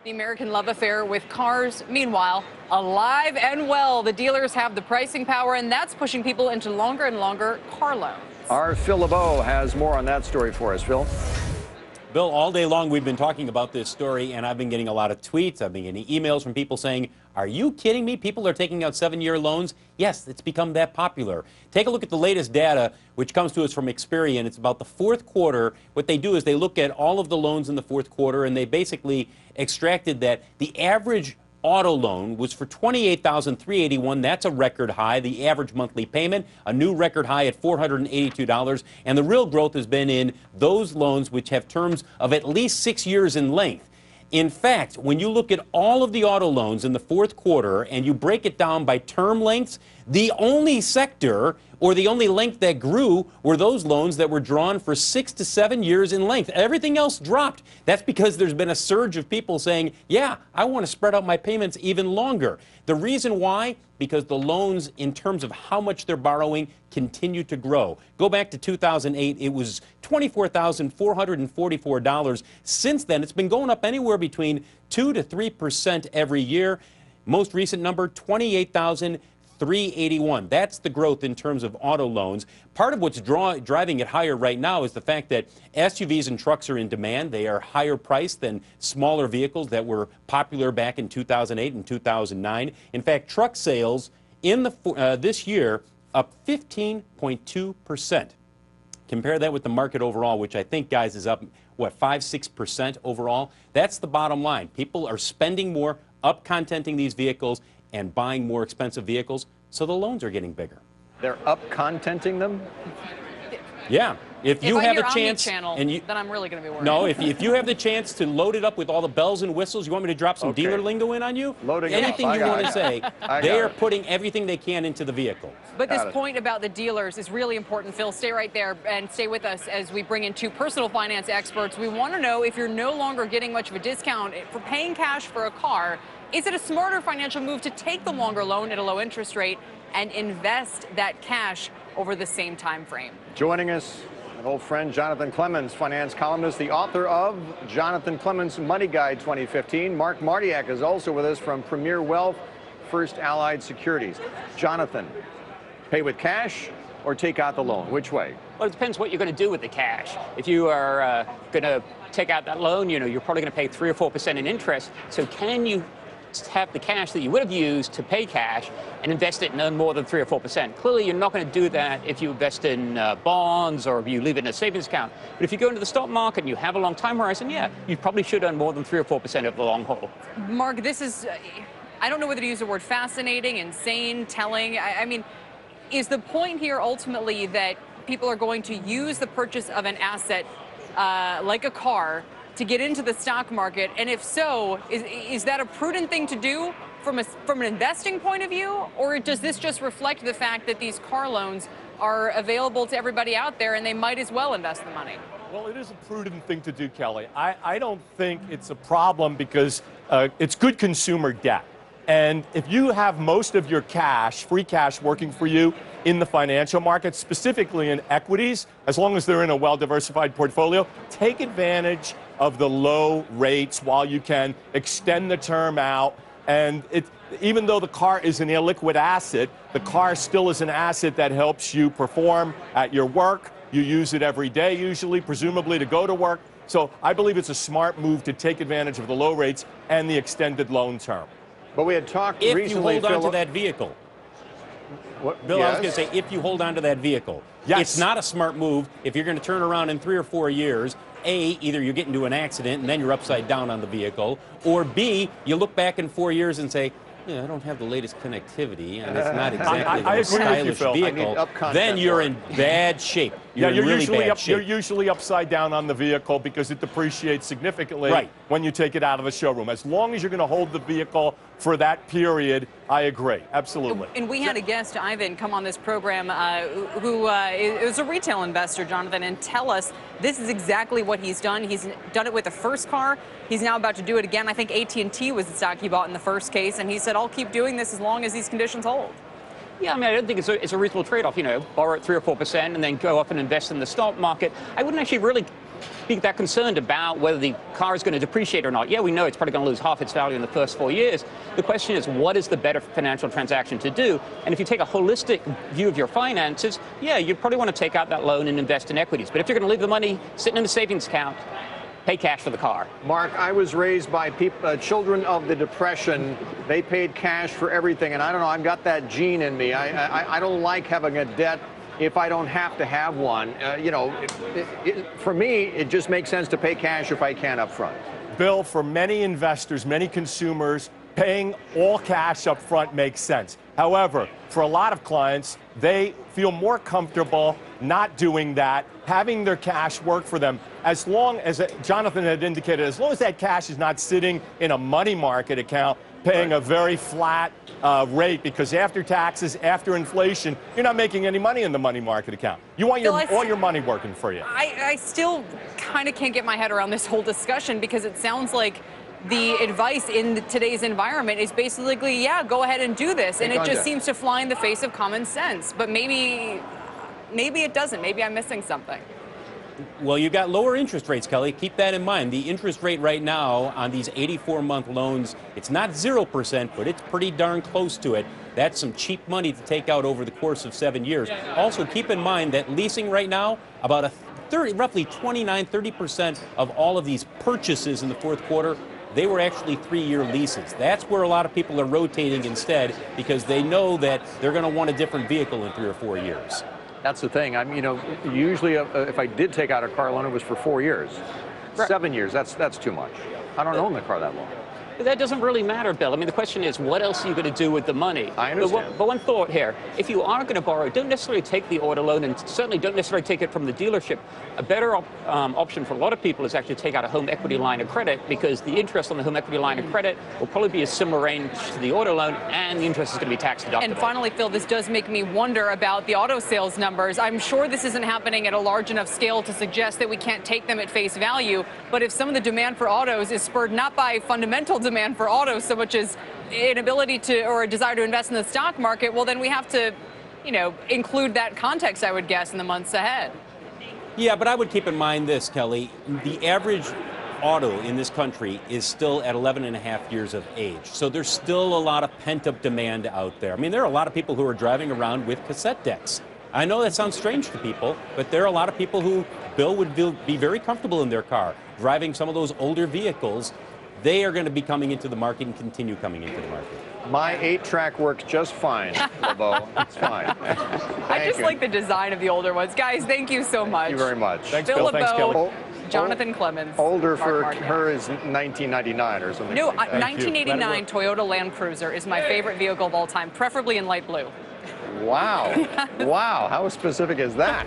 The American love affair with cars, meanwhile, alive and well. The dealers have the pricing power, and that's pushing people into longer and longer car loans. Our Phil LeBeau has more on that story for us. Phil? Bill, all day long we've been talking about this story, and I've been getting a lot of tweets. I've been getting emails from people saying, are you kidding me? People are taking out 7-year loans. Yes, it's become that popular. Take a look at the latest data, which comes to us from Experian. It's about the fourth quarter. What they do is they look at all of the loans in the fourth quarter, and they basically extracted that the average auto loan was for $28,381. That's a record high. The average monthly payment, a new record high at $482. And the real growth has been in those loans which have terms of at least 6 years in length. In fact, when you look at all of the auto loans in the fourth quarter and you break it down by term lengths, the only sector or the only length that grew were those loans that were drawn for 6 to 7 years in length. Everything else dropped. That's because there's been a surge of people saying, yeah, I want to spread out my payments even longer. The reason why? Because the loans, in terms of how much they're borrowing, continue to grow. Go back to 2008, it was $24,444. Since then, it's been going up anywhere between 2 to 3% every year. Most recent number, $28,381. That's the growth in terms of auto loans. Part of what's driving it higher right now is the fact that SUVs and trucks are in demand. They are higher priced than smaller vehicles that were popular back in 2008 and 2009. In fact, truck sales in this year up 15.2%. Compare that with the market overall, which I think, guys, is up, what, 5-6% overall? That's the bottom line. People are spending more, up-contenting these vehicles, and buying more expensive vehicles, so the loans are getting bigger. They're up-contenting them? Yeah. If you have a chance, then I'm really going to be worried. No, if you have the chance to load it up with all the bells and whistles, you want me to drop some dealer lingo in on you? Loading anything you want to say, they are putting everything they can into the vehicle. But this point about the dealers is really important, Phil. Stay right there and stay with us as we bring in two personal finance experts. We want to know if you're no longer getting much of a discount for paying cash for a car. Is it a smarter financial move to take the longer loan at a low interest rate and invest that cash over the same time frame? Joining us, an old friend, Jonathan Clemens, finance columnist, the author of Jonathan Clemens' Money Guide 2015. Mark Martiak is also with us from Premier Wealth, First Allied Securities. Jonathan, pay with cash or take out the loan? Which way? Well, it depends what you're going to do with the cash. If you are going to take out that loan, you're probably going to pay 3 or 4% in interest. So can you have the cash that you would have used to pay cash and invest it and earn more than 3 or 4%. Clearly, you're not going to do that if you invest in bonds or if you leave it in a savings account. But if you go into the stock market and you have a long time horizon, yeah, you probably should earn more than 3 or 4% over the long haul. Mark, this is, I don't know whether to use the word fascinating, insane, telling. I mean, is the point here ultimately that people are going to use the purchase of an asset like a car to get into the stock market? And if so, is that a prudent thing to do from an investing point of view? Or does this just reflect the fact that these car loans are available to everybody out there and they might as well invest the money? Well, it is a prudent thing to do, Kelly. I don't think it's a problem because it's good consumer debt. And if you have most of your cash, free cash, working for you in the financial markets, specifically in equities, as long as they're in a well-diversified portfolio, take advantage of the low rates while you can, extend the term out. And even though the car is an illiquid asset, the car still is an asset that helps you perform at your work. You use it every day, usually, presumably to go to work. So I believe it's a smart move to take advantage of the low rates and the extended loan term. But we had talked recently, if you hold on to that vehicle. What, Bill, I was going to say, if you hold on to that vehicle. Yes. It's not a smart move if you're going to turn around in 3 or 4 years. A, either you get into an accident and then you're upside down on the vehicle, or B, you look back in 4 years and say, yeah, I don't have the latest connectivity, and it's not exactly the most stylish vehicle, then you're in bad shape. You're in really bad shape. You're usually upside down on the vehicle because it depreciates significantly when you take it out of the showroom. As long as you're going to hold the vehicle for that period, I agree. Absolutely. And we had a guest, Ivan, come on this program who is a retail investor, Jonathan, and tell us this is exactly what he's done. He's done it with the first car. He's now about to do it again. I think AT&T was the stock he bought in the first case, and he said, I'll keep doing this as long as these conditions hold. Yeah, I mean, I don't think it's a reasonable trade-off, borrow at 3 or 4% and then go up and invest in the stock market. I wouldn't actually really be that concerned about whether the car is going to depreciate or not. Yeah, we know it's probably going to lose half its value in the first 4 years. The question is, what is the better financial transaction to do? And if you take a holistic view of your finances, yeah, you probably want to take out that loan and invest in equities. But if you're going to leave the money sitting in the savings account, pay cash for the car. Mark, I was raised by children of the Depression. They paid cash for everything, and I don't know, I've got that gene in me. I don't like having a debt if I don't have to have one. You know, for me, it just makes sense to pay cash if I can up front. Bill, for many investors, many consumers, paying all cash up front makes sense. However, for a lot of clients, they feel more comfortable not doing that, having their cash work for them. As long as, Jonathan had indicated, as long as that cash is not sitting in a money market account, paying a very flat rate, because after taxes, after inflation, you're not making any money in the money market account. You want all your money working for you. I still kind of can't get my head around this whole discussion, because it sounds like the advice in today's environment is basically, yeah, go ahead and do this. And it just seems to fly in the face of common sense. But maybe it doesn't. Maybe I'm missing something. Well, you got lower interest rates, Kelly. Keep that in mind. The interest rate right now on these 84-month loans, it's not 0%, but it's pretty darn close to it. That's some cheap money to take out over the course of 7 years. Also, keep in mind that leasing right now, about roughly 29–30% of all of these purchases in the fourth quarter, they were actually 3-year leases. That's where a lot of people are rotating instead, because they know that they're going to want a different vehicle in 3 or 4 years. That's the thing. You know, usually if I did take out a car loan, it was for 4 years. Right. 7 years, that's too much. I don't own the car that long. But that doesn't really matter, Bill. I mean, the question is, what else are you going to do with the money? I understand. But one thought here, if you are going to borrow, don't necessarily take the auto loan, and certainly don't necessarily take it from the dealership. A better option for a lot of people is actually take out a home equity line of credit, because the interest on the home equity line of credit will probably be a similar range to the auto loan, and the interest is going to be tax deductible. And finally, Phil, this does make me wonder about the auto sales numbers. I'm sure this isn't happening at a large enough scale to suggest that we can't take them at face value. But if some of the demand for autos is spurred not by fundamental demand for autos so much as inability to or a desire to invest in the stock market, well, then we have to, you know, include that context, I would guess, in the months ahead. Yeah, but I would keep in mind this, Kelly. The average auto in this country is still at 11.5 years of age. So there's still a lot of pent-up demand out there. I mean, there are a lot of people who are driving around with cassette decks. I know that sounds strange to people, but there are a lot of people who, Bill, would be very comfortable in their car, driving some of those older vehicles. They are going to be coming into the market and continue coming into the market. My 8-track works just fine, LeBeau. It's fine. I just like the design of the older ones. Guys, thank you so much. Thank you very much. Thanks, Bill Bill. LeBeau, Thanks, Kelly. Jonathan Clemens. Older for Mark Martiak. her is 1999 or something. No, like that. 1989 Toyota Land Cruiser is my favorite vehicle of all time, preferably in light blue. Wow. Wow. How specific is that?